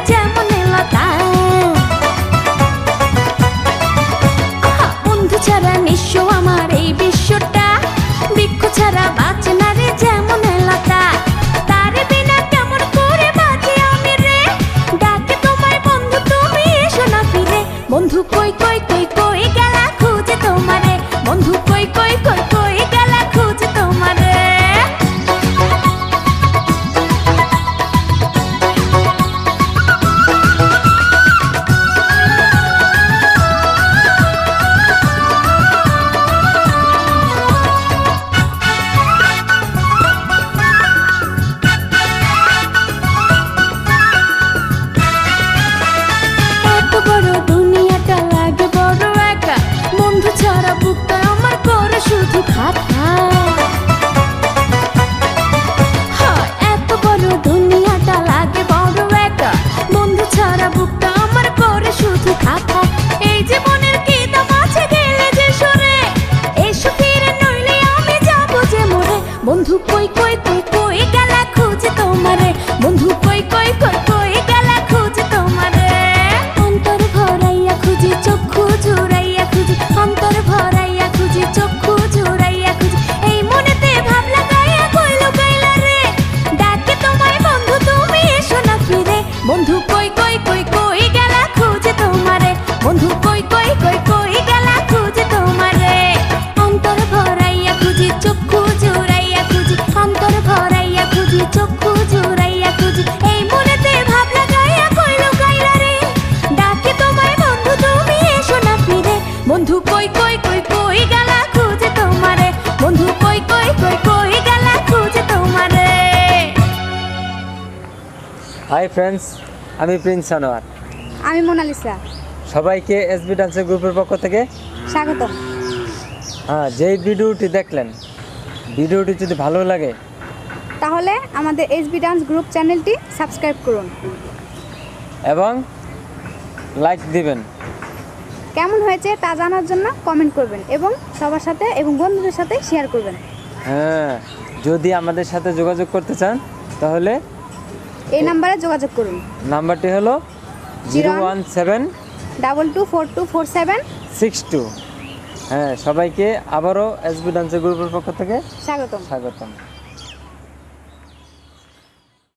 যেমন লতা। বন্ধু ছাড়া নিঃস্ব আমার এই বিশ্বটা, বৃক্ষ ছাড়া বাঁচে না রে যেমন লতা। তার বিনা কেমন করে বাঁচি আমি রে, ডাকে তোমায় বন্ধু তুমি এসো না ফিরে। বন্ধু কই কই কই কই গেলা খুঁজে তোমারে, বন্ধু কই কই কই কই গেলা খুঁজে তোমারে। এত বড় দুনিয়াটা লাগে বড় একা, বন্ধু ছাড়া বুকটা আমার করে শুধু খাতা। এত বড় দুনিয়াটা লাগে বড় একা, বন্ধু ছাড়া বুকটা আমার করে শুধু খাতা। এই জীবনের কি দাম আছে গেলে যে সরে, এসো ফিরে নইলে আমি যাবো যে মরে। বন্ধু কই কই কই কই গেলা খুঁজে তোমারে, বন্ধু কই কই কই কই গেলা খুঁজে তোমারে। অন্তর ভরাইয়া খুঁজি চক্ষু জুড়াইয়া খুঁজি, অন্তর ভরাইয়া খুঁজি চক্ষু জুড়াইয়া খুঁজি। এই মনেতে ভাব লাগাইয়া কই লুকাইলা রে, ডাকে তোমায় বন্ধু তুমি এসো না ফিরে। বন্ধু কই কই কই কই গেলা খুঁজে তোমারে, বন্ধু কই কই কই কই গেলা খুঁজে তোমারে। অন্তর ভরাইয়া খুঁজি চক্ষু জুড়াইয়া খুঁজি, অন্তর ভরাইয়া খুঁজি চক্ষু জুড়াইয়া খুঁজি। এই মনেতে ভাব লাগাইয়া কই লুকাইলা রে, ডাকে তোমায় বন্ধু তুমি এসো না ফিরে। বন্ধু কই কই কই কই গেলা খুঁজে তোমারে, বন্ধু কই কই কই কই গেলা খুঁজে তোমারে। হাই ফ্রেন্ডস, আমি প্রিন্স আনোয়ার। আমি মোনালিসা। সবাইকে এসবি ডান্সের গ্রুপের পক্ষ থেকে স্বাগতম। যেই ভিডিওটি দেখলেন, ভিডিওটি যদি ভালো লাগে তাহলে আমাদের এসবি ডান্স গ্রুপ চ্যানেলটি সাবস্ক্রাইব করুন এবং লাইক দিবেন। কেমন হয়েছে তা জানার জন্য কমেন্ট করবেন এবং সবার সাথে এবং বন্ধুদের সাথে শেয়ার করবেন। যদি আমাদের সাথে যোগাযোগ করতে চান তাহলে এই নাম্বারে যোগাযোগ করুন। নাম্বারটি হলো 01722424762। সবাইকে আবারও এসবি ডান্সের গ্রুপের পক্ষ থেকে স্বাগতম। স্বাগতম।